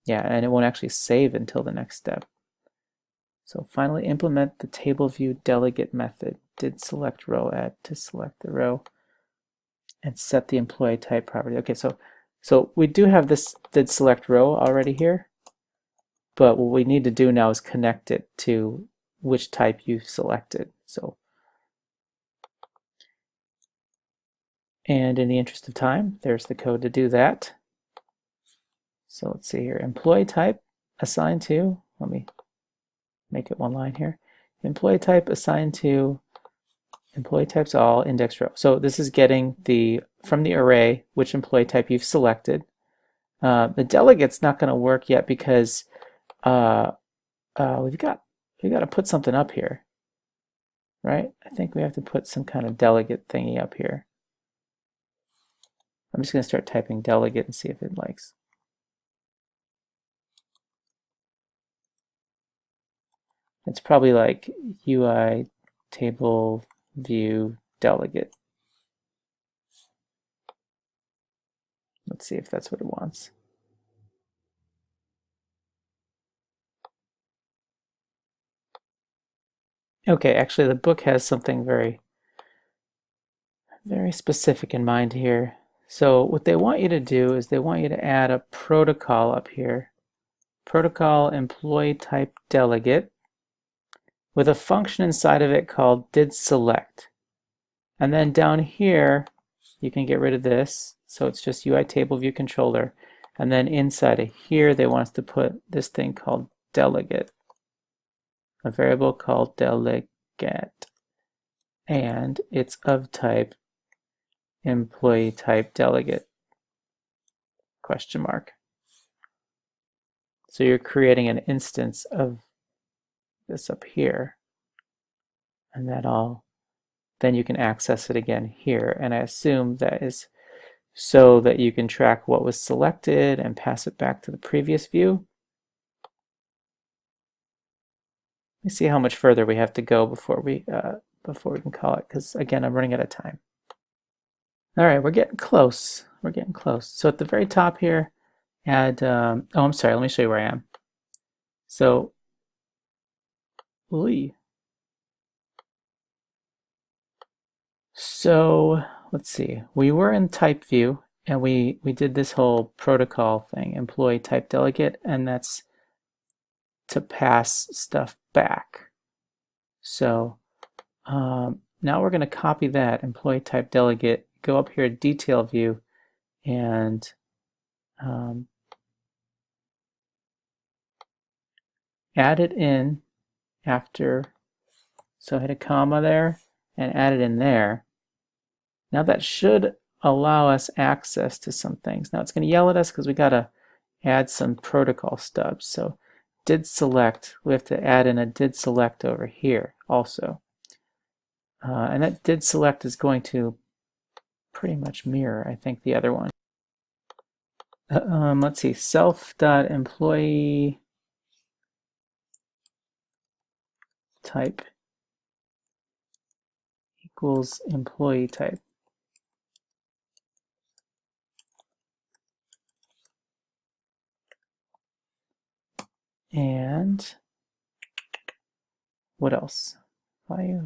Yeah, and it won't actually save until the next step. So finally implement the TableViewDelegate method. DidSelect row at to select the row and set the employee type property. Okay, so we do have this DidSelect row already here, but what we need to do now is connect it to which type you've selected. So, and in the interest of time, there's the code to do that. So let's see here, employee type assigned to, let me make it one line here. Employee type assigned to employee types all index row. So this is getting from the array which employee type you've selected. The delegate's not going to work yet because we've got to put something up here, right? I think we have to put some kind of delegate thingy up here. I'm just going to start typing delegate and see if it likes. It's probably like UI TableViewDelegate. Let's see if that's what it wants. Okay, actually the book has something very specific in mind here. So what they want you to do is they want you to add a protocol up here. Protocol employee type delegate with a function inside of it called DidSelect. And then down here, you can get rid of this. So it's just UI table view controller. And then inside of here, they want us to put this thing called delegate, a variable called delegate. And it's of type employee type delegate, question mark. So you're creating an instance of this up here. And then you can access it again here. And I assume that is so that you can track what was selected and pass it back to the previous view. Let me see how much further we have to go before we can call it, because again, I'm running out of time. All right, we're getting close. We're getting close. So at the very top here, add, oh, I'm sorry, let me show you where I am. So, let's see, we were in type view and we did this whole protocol thing, employee type delegate, and that's to pass stuff back. So now we're going to copy that employee type delegate, go up here to detail view, and add it in after, so hit a comma there and add it in there. Now that should allow us access to some things. Now it's going to yell at us because we got to add some protocol stubs. So DidSelect, we have to add in a DidSelect over here also. And that DidSelect is going to pretty much mirror, I think, the other one. Let's see, self.employee type equals employee type. And what else? We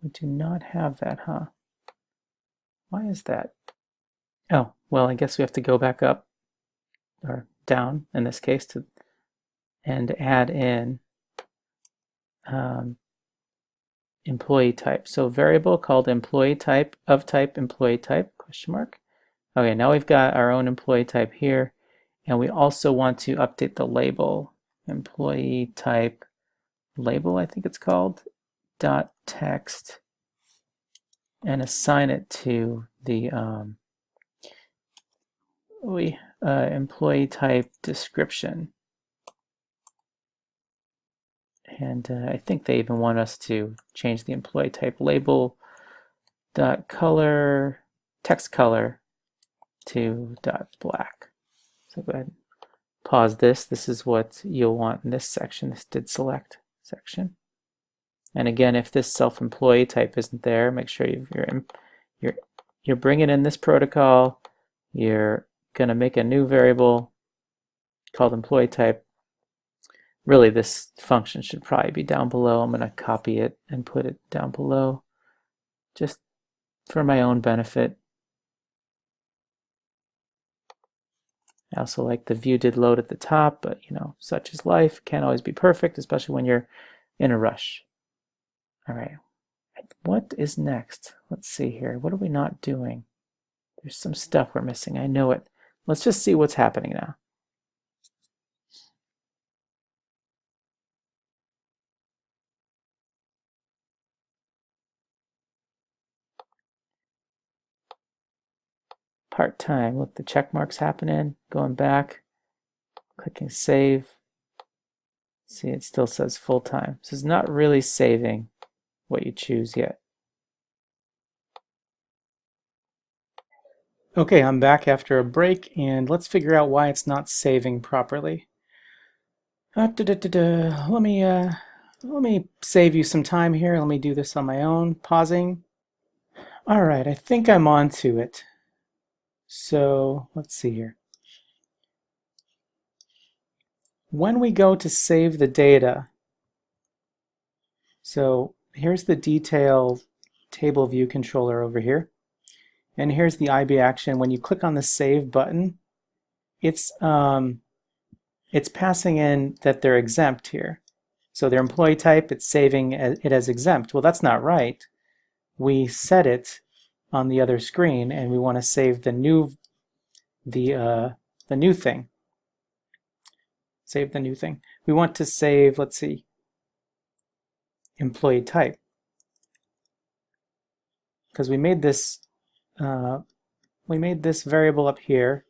do not have that, huh? Why is that? Oh, well, I guess we have to go back up, or down in this case, and add in employee type. So variable called employee type, of type employee type, question mark. Okay, now we've got our own employee type here, and we also want to update the label, employee type label, I think it's called, dot text, and assign it to the employee type description. And I think they even want us to change the employee type label dot color, text color, to dot black. So go ahead and pause this. This is what you'll want in this section, this DidSelect section. And again, if this self-employee type isn't there, make sure you're bringing in this protocol. You're going to make a new variable called employee type. Really, this function should probably be down below. I'm going to copy it and put it down below just for my own benefit. I also like the view did load at the top, but you know, such is life. Can't always be perfect, especially when you're in a rush. All right, what is next? Let's see here. What are we not doing? There's some stuff we're missing. I know it. Let's just see what's happening now. Part-time. Look, the check mark's happening. Going back, clicking save. See, it still says full-time. So it's not really saving what you choose yet. Okay, I'm back after a break, and let's figure out why it's not saving properly. Let me Let me save you some time here. Let me do this on my own, pausing. All right, I think I'm on to it. So let's see here. When we go to save the data, so here's the detail table view controller over here. And here's the IB action. When you click on the save button, it's passing in that they're exempt here. So their employee type, it's saving it as exempt. Well, that's not right. We set it on the other screen, and we want to save the new thing. Save the new thing. We want to save, let's see, employee type, because we made this variable up here,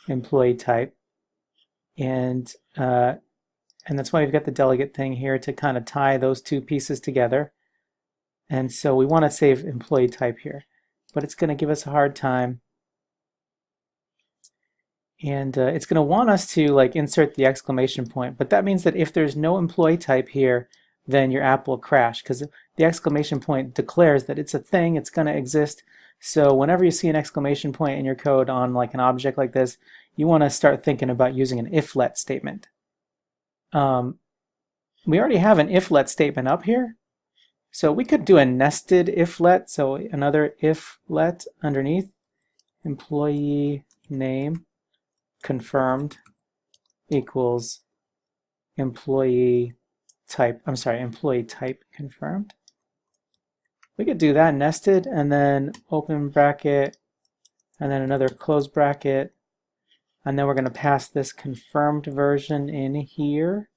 employee type, and that's why we've got the delegate thing here to kind of tie those two pieces together. And so we want to save employee type here, but it's going to give us a hard time. And it's going to want us to like insert the exclamation point, but that means that if there's no employee type here, then your app will crash, because the exclamation point declares that it's a thing, it's going to exist. So whenever you see an exclamation point in your code on like an object like this, you want to start thinking about using an if-let statement. We already have an if-let statement up here, so we could do a nested if-let. So another if-let underneath, employee name confirmed equals employee type, employee type confirmed. We could do that nested, and then open bracket, and then another close bracket, and then we're going to pass this confirmed version in here.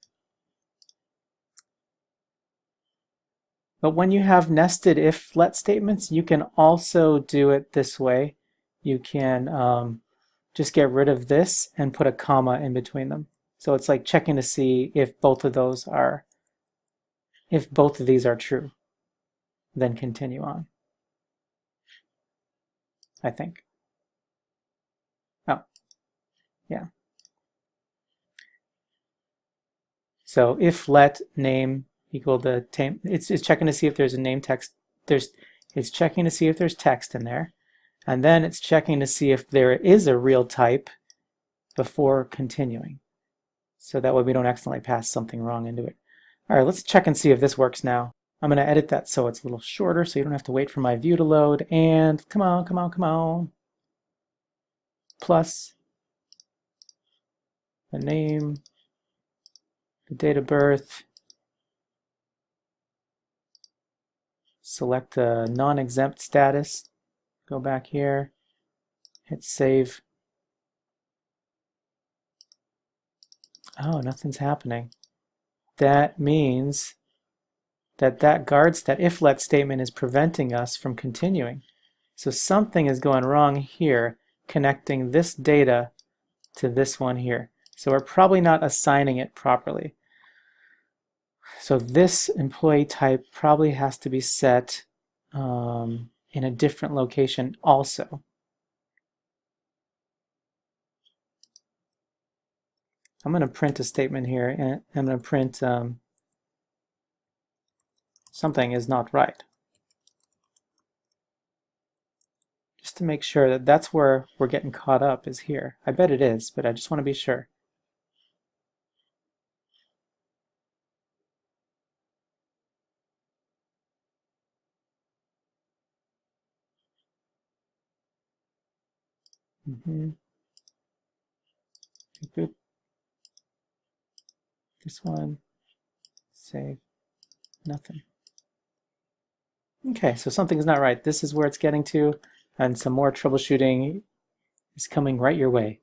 But when you have nested if-let statements, you can also do it this way. You can just get rid of this and put a comma in between them. So it's like checking to see if both of these are true. Then continue on, I think. Oh, yeah. So if let name equal the it's checking to see if there's a name text. It's checking to see if there's text in there, and then it's checking to see if there is a real type before continuing. So that way we don't accidentally pass something wrong into it. All right, let's check and see if this works now. I'm going to edit that so it's a little shorter so you don't have to wait for my view to load. And come on, come on, come on. Plus the name, the date of birth. Select a non-exempt status. Go back here. Hit save. Oh, nothing's happening. That means that if-let statement is preventing us from continuing. So something is going wrong here, connecting this data to this one here. So we're probably not assigning it properly. So this employee type probably has to be set in a different location also. I'm going to print a statement here, and I'm going to print something is not right. Just to make sure that that's where we're getting caught up, is here. I bet it is, but I just want to be sure. Good. This one, save, nothing. Okay, so something's not right. This is where it's getting to, and some more troubleshooting is coming right your way.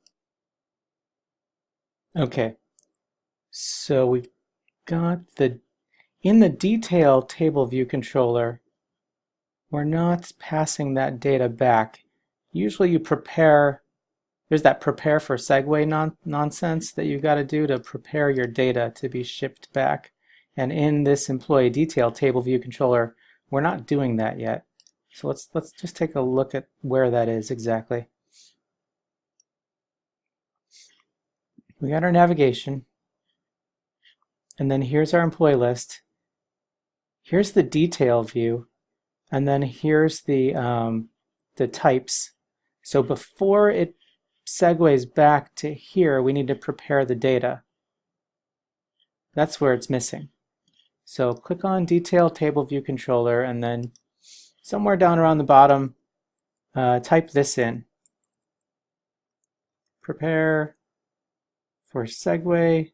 Okay, so we've got in the detail table view controller, we're not passing that data back. Usually you prepare, there's that prepare for segue nonsense that you've got to do to prepare your data to be shipped back. And in this employee detail table view controller, we're not doing that yet. So let's just take a look at where that is exactly. We got our navigation, and then here's our employee list, Here's the detail view, and then here's the types. So before it segues back to here, we need to prepare the data. That's where it's missing. So click on Detail Table View Controller, and then somewhere down around the bottom, type this in. Prepare for segue.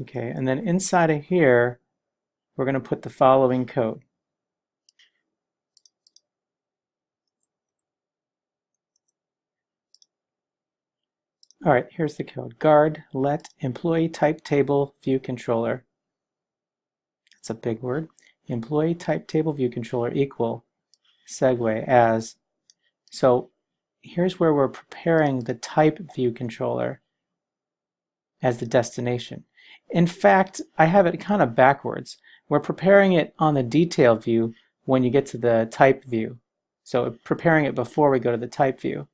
Okay, and then inside of here, we're going to put the following code. All right, here's the code. Guard let employee type table view controller. That's a big word. Employee type table view controller equal segue as. So here's where we're preparing the type view controller as the destination. In fact, I have it kind of backwards. We're preparing it on the detail view when you get to the type view. So preparing it before we go to the type view.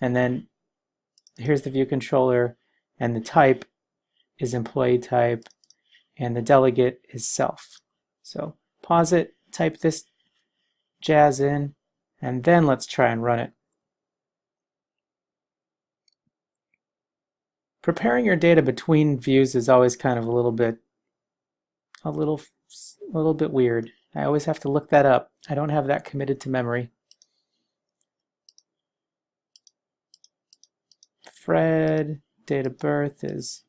And then here's the view controller, and the type is employee type, and the delegate is self. So pause it, type this jazz in, and then let's try and run it. Preparing your data between views is always kind of a little bit weird. I always have to look that up. I don't have that committed to memory. Fred, date of birth is,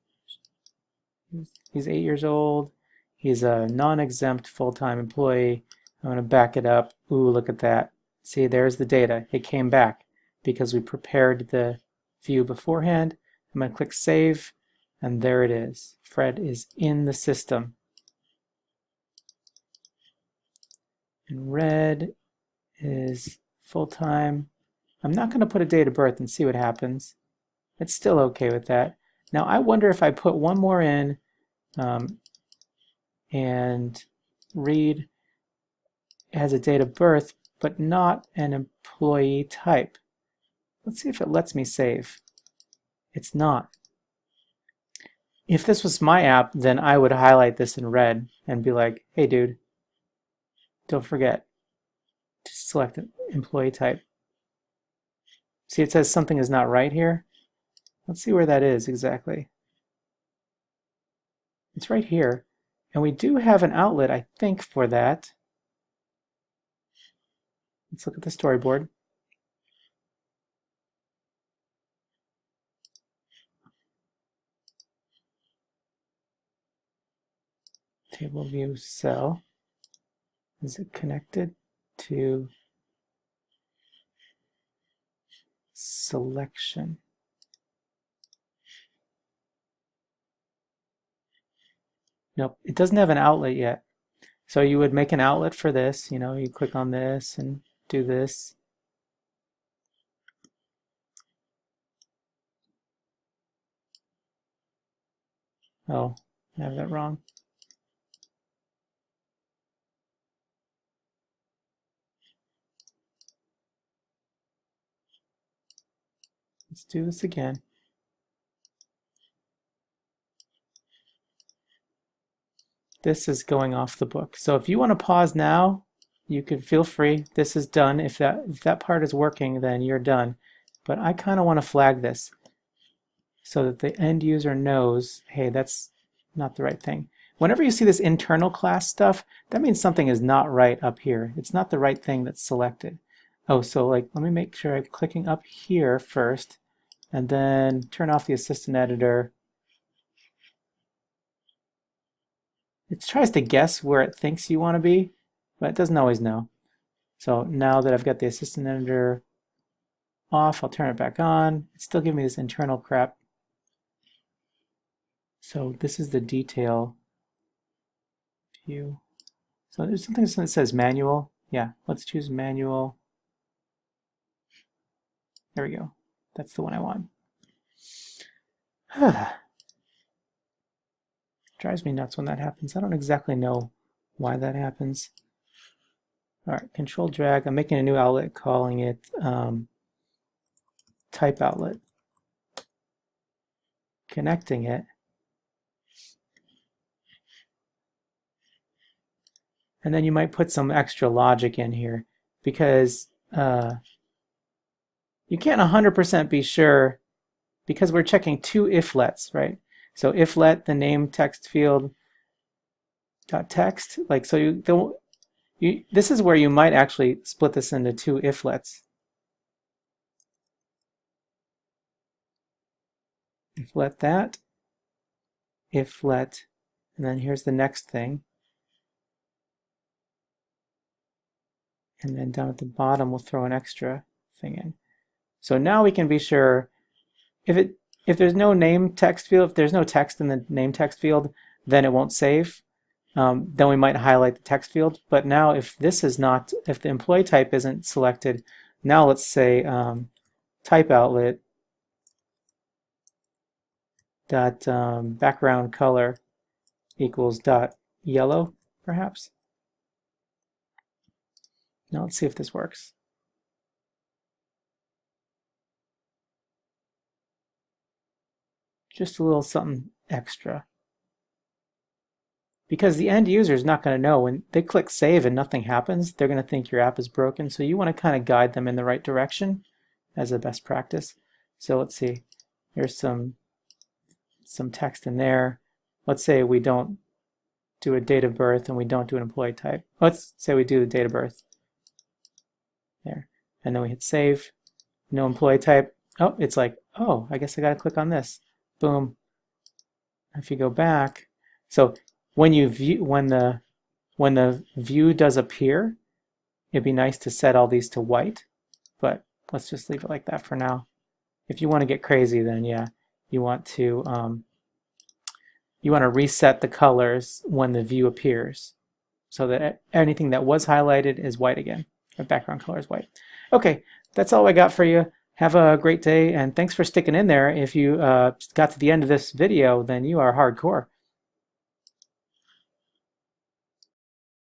he's 8 years old. He's a non-exempt full-time employee. I'm going to back it up. Ooh, look at that. See, there's the data. It came back because we prepared the view beforehand. I'm going to click Save, and there it is. Fred is in the system. And Red is full-time. I'm not going to put a date of birth and see what happens. It's still okay with that. Now I wonder if I put one more in and read has a date of birth but not an employee type. Let's see if it lets me save. It's not. If this was my app, then I would highlight this in red and be like, hey dude, don't forget to select an employee type. See, it says something is not right here. Let's see where that is exactly. It's right here. And we do have an outlet, I think, for that. Let's look at the storyboard. Table view cell. Is it connected to selection? Nope, it doesn't have an outlet yet. So you would make an outlet for this, you click on this and do this. Oh, I have that wrong. Let's do this again. This is going off the book. So if you want to pause now, you can feel free. This is done. If that part is working, then you're done. But I kind of want to flag this so that the end user knows, hey, that's not the right thing. Whenever you see this internal class stuff, that means something is not right up here. It's not the right thing that's selected. Oh, so let me make sure I'm clicking up here first, and then turn off the assistant editor. It tries to guess where it thinks you want to be, but it doesn't always know. So now that I've got the assistant editor off, I'll turn it back on. It's still giving me this internal crap. So this is the detail view. So there's something that says manual. Yeah, let's choose manual. There we go. That's the one I want. Drives me nuts when that happens. I don't exactly know why that happens. All right, control drag. I'm making a new outlet, calling it type outlet. Connecting it. And then you might put some extra logic in here because you can't 100% be sure because we're checking two if-lets, right? So if-let the name text field dot text, like so you don't. This is where you might actually split this into two if-lets. If-let that, if-let, and then here's the next thing. And then down at the bottom, we'll throw an extra thing in. So now we can be sure if there's no name text field, if there's no text in the name text field, then it won't save. Then we might highlight the text field. But now if this is not, if the employee type isn't selected, now let's say type outlet dot background color equals dot yellow, perhaps. Now let's see if this works. Just a little something extra. Because the end user is not going to know when they click save and nothing happens, they're going to think your app is broken. So you want to kind of guide them in the right direction as a best practice. So let's see, here's some text in there. Let's say we don't do a date of birth and we don't do an employee type. Let's say we do the date of birth. There. And then we hit save. No employee type. Oh, it's like, oh, I guess I got to click on this. Boom. If you go back, so when you view, when the view does appear, it'd be nice to set all these to white, but let's just leave it like that for now. If you want to get crazy, then yeah, you want to reset the colors when the view appears, so that anything that was highlighted is white again. The background color is white. Okay, that's all I got for you. Have a great day, and thanks for sticking in there. If you got to the end of this video, then you are hardcore.